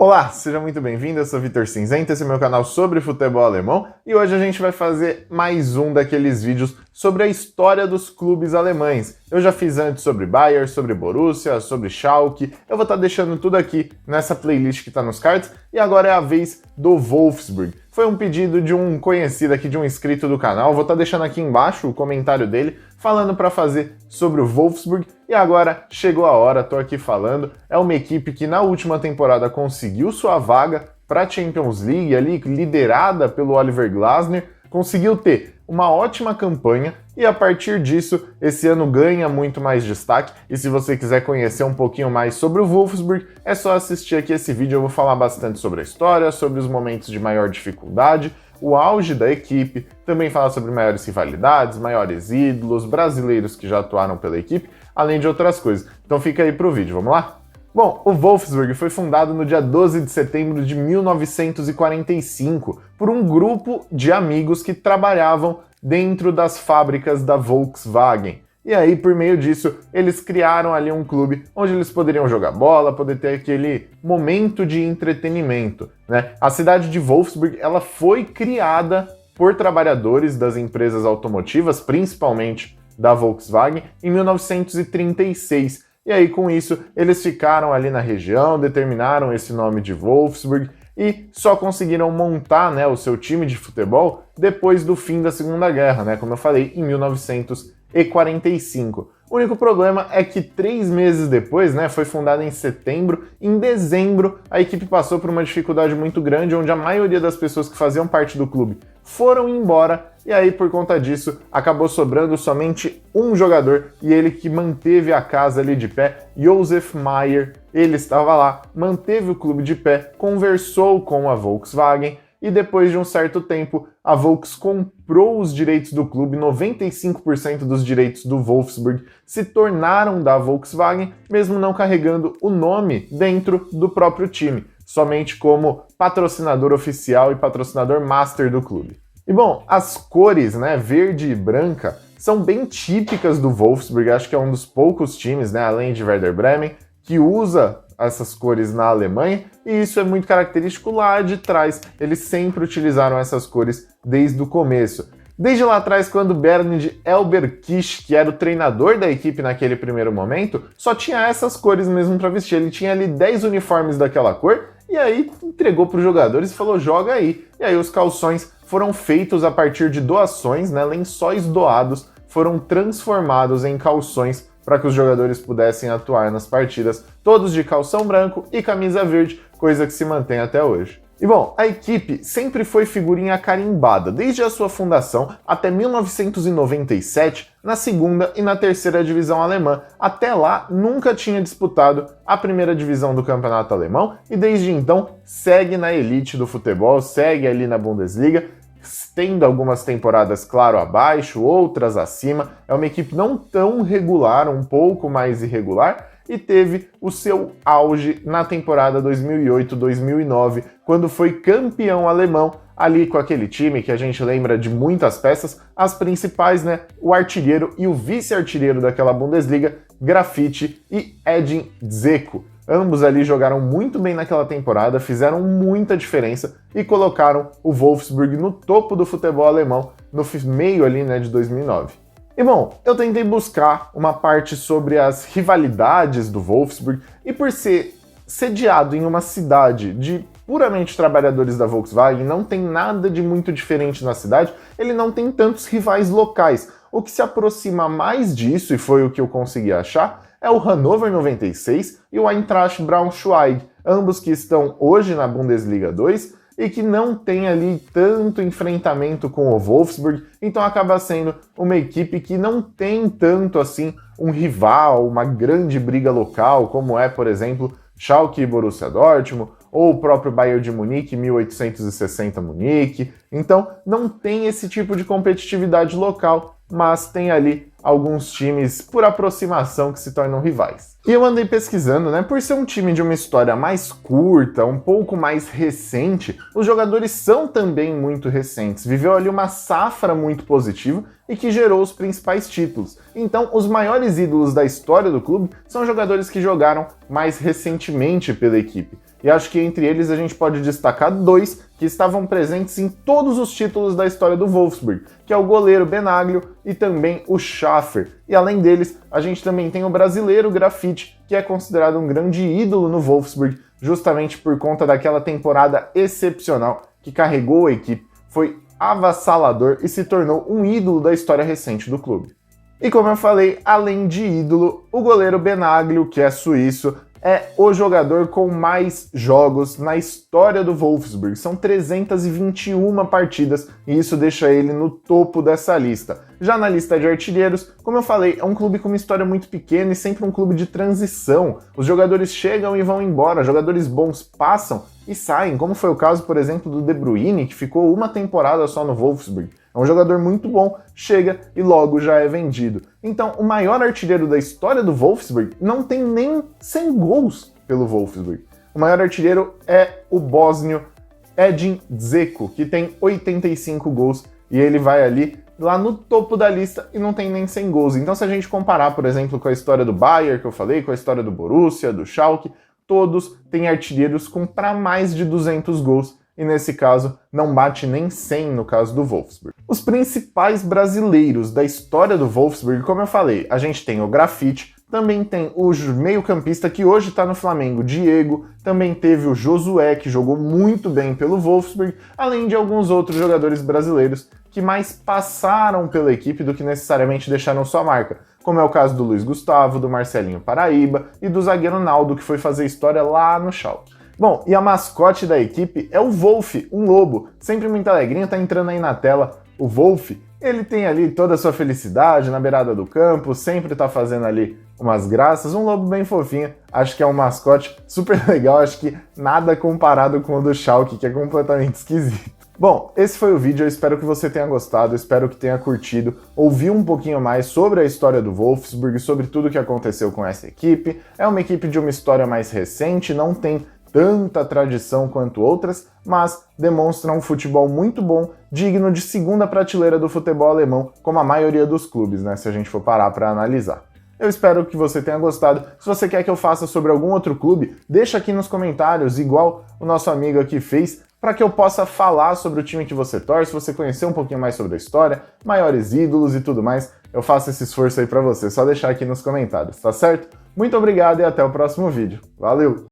Olá, seja muito bem-vindo, eu sou Vitor Cinzento, esse é meu canal sobre futebol alemão e hoje a gente vai fazer mais um daqueles vídeos sobre a história dos clubes alemães. Eu já fiz antes sobre Bayern, sobre Borussia, sobre Schalke, eu vou estar deixando tudo aqui nessa playlist que está nos cards e agora é a vez do Wolfsburg. Foi um pedido de um conhecido aqui, de um inscrito do canal, vou estar deixando aqui embaixo o comentário dele falando para fazer sobre o Wolfsburg e agora chegou a hora, tô aqui falando. É uma equipe que na última temporada conseguiu sua vaga para a Champions League, ali liderada pelo Oliver Glasner, conseguiu ter uma ótima campanha e a partir disso esse ano ganha muito mais destaque. E se você quiser conhecer um pouquinho mais sobre o Wolfsburg, é só assistir aqui esse vídeo. Eu vou falar bastante sobre a história, sobre os momentos de maior dificuldade, o auge da equipe, também falar sobre maiores rivalidades, maiores ídolos, brasileiros que já atuaram pela equipe, além de outras coisas. Então fica aí pro vídeo, vamos lá? Bom, o Wolfsburg foi fundado no dia 12 de setembro de 1945 por um grupo de amigos que trabalhavam dentro das fábricas da Volkswagen. E aí, por meio disso, eles criaram ali um clube onde eles poderiam jogar bola, poder ter aquele momento de entretenimento, né? A cidade de Wolfsburg, ela foi criada por trabalhadores das empresas automotivas, principalmente da Volkswagen, em 1936. E aí, com isso, eles ficaram ali na região, determinaram esse nome de Wolfsburg e só conseguiram montar, né, o seu time de futebol depois do fim da Segunda Guerra, né? Como eu falei, em 1945. O único problema é que 3 meses depois, né, foi fundada em setembro, em dezembro a equipe passou por uma dificuldade muito grande, onde a maioria das pessoas que faziam parte do clube foram embora, e aí por conta disso acabou sobrando somente um jogador, e ele que manteve a casa ali de pé, Josef Maier. Ele estava lá, manteve o clube de pé, conversou com a Volkswagen, e depois de um certo tempo, a Volks comprou os direitos do clube, 95% dos direitos do Wolfsburg se tornaram da Volkswagen, mesmo não carregando o nome dentro do próprio time, somente como patrocinador oficial e patrocinador master do clube. E bom, as cores, né, verde e branca, são bem típicas do Wolfsburg, acho que é um dos poucos times, né, além de Werder Bremen, que usa essas cores na Alemanha, e isso é muito característico lá de trás. Eles sempre utilizaram essas cores desde o começo. Desde lá atrás, quando Bernd Elberkisch, que era o treinador da equipe naquele primeiro momento, só tinha essas cores mesmo para vestir. Ele tinha ali 10 uniformes daquela cor, e aí entregou para os jogadores e falou, joga aí. E aí os calções foram feitos a partir de doações, né, lençóis doados, foram transformados em calções para que os jogadores pudessem atuar nas partidas, todos de calção branco e camisa verde, coisa que se mantém até hoje. E bom, a equipe sempre foi figurinha carimbada, desde a sua fundação até 1997, na segunda e na terceira divisão alemã. Até lá, nunca tinha disputado a primeira divisão do campeonato alemão e desde então segue na elite do futebol, segue ali na Bundesliga, tendo algumas temporadas, claro, abaixo, outras acima. É uma equipe não tão regular, um pouco mais irregular, e teve o seu auge na temporada 2008-2009, quando foi campeão alemão, ali com aquele time que a gente lembra de muitas peças, as principais, né? O artilheiro e o vice-artilheiro daquela Bundesliga, Grafite e Edin Dzeko. Ambos ali jogaram muito bem naquela temporada, fizeram muita diferença e colocaram o Wolfsburg no topo do futebol alemão no meio ali, né, de 2009. E bom, eu tentei buscar uma parte sobre as rivalidades do Wolfsburg e por ser sediado em uma cidade de puramente trabalhadores da Volkswagen, não tem nada de muito diferente na cidade, ele não tem tantos rivais locais. O que se aproxima mais disso, e foi o que eu consegui achar, é o Hannover 96 e o Eintracht Braunschweig, ambos que estão hoje na Bundesliga 2 e que não tem ali tanto enfrentamento com o Wolfsburg, então acaba sendo uma equipe que não tem tanto assim um rival, uma grande briga local, como é, por exemplo, Schalke e Borussia Dortmund, ou o próprio Bayern de Munique, 1860 Munique. Então não tem esse tipo de competitividade local, mas tem ali alguns times por aproximação que se tornam rivais. E eu andei pesquisando, né, por ser um time de uma história mais curta, um pouco mais recente, os jogadores são também muito recentes, viveu ali uma safra muito positiva e que gerou os principais títulos. Então, os maiores ídolos da história do clube são jogadores que jogaram mais recentemente pela equipe. E acho que entre eles a gente pode destacar dois que estavam presentes em todos os títulos da história do Wolfsburg, que é o goleiro Benaglio e também o Schaffer. E além deles, a gente também tem o brasileiro Grafite, que é considerado um grande ídolo no Wolfsburg, justamente por conta daquela temporada excepcional que carregou a equipe, foi avassalador e se tornou um ídolo da história recente do clube. E como eu falei, além de ídolo, o goleiro Benaglio, que é suíço, é o jogador com mais jogos na história do Wolfsburg. São 321 partidas e isso deixa ele no topo dessa lista. Já na lista de artilheiros, como eu falei, é um clube com uma história muito pequena e sempre um clube de transição. Os jogadores chegam e vão embora, jogadores bons passam e saem, como foi o caso, por exemplo, do De Bruyne, que ficou uma temporada só no Wolfsburg. É um jogador muito bom, chega e logo já é vendido. Então, o maior artilheiro da história do Wolfsburg não tem nem 100 gols pelo Wolfsburg. O maior artilheiro é o bósnio Edin Dzeko, que tem 85 gols e ele vai ali lá no topo da lista e não tem nem 100 gols. Então, se a gente comparar, por exemplo, com a história do Bayern, que eu falei, com a história do Borussia, do Schalke, todos têm artilheiros com para mais de 200 gols. E nesse caso, não bate nem 100 no caso do Wolfsburg. Os principais brasileiros da história do Wolfsburg, como eu falei, a gente tem o Grafite, também tem o meio-campista que hoje está no Flamengo, Diego, também teve o Josué, que jogou muito bem pelo Wolfsburg, além de alguns outros jogadores brasileiros que mais passaram pela equipe do que necessariamente deixaram sua marca, como é o caso do Luiz Gustavo, do Marcelinho Paraíba e do zagueiro Naldo, que foi fazer história lá no Schalke. Bom, e a mascote da equipe é o Wolf, um lobo, sempre muito alegrinho, tá entrando aí na tela. O Wolf, ele tem ali toda a sua felicidade na beirada do campo, sempre tá fazendo ali umas graças, um lobo bem fofinho, acho que é um mascote super legal, acho que nada comparado com o do Schalke, que é completamente esquisito. Bom, esse foi o vídeo, eu espero que você tenha gostado, espero que tenha curtido, ouviu um pouquinho mais sobre a história do Wolfsburg, sobre tudo o que aconteceu com essa equipe. É uma equipe de uma história mais recente, não tem tanta tradição quanto outras, mas demonstra um futebol muito bom, digno de segunda prateleira do futebol alemão, como a maioria dos clubes, né, se a gente for parar para analisar. Eu espero que você tenha gostado. Se você quer que eu faça sobre algum outro clube, deixa aqui nos comentários, igual o nosso amigo aqui fez, para que eu possa falar sobre o time que você torce, você conhecer um pouquinho mais sobre a história, maiores ídolos e tudo mais. Eu faço esse esforço aí para você, só deixar aqui nos comentários, tá certo? Muito obrigado e até o próximo vídeo. Valeu!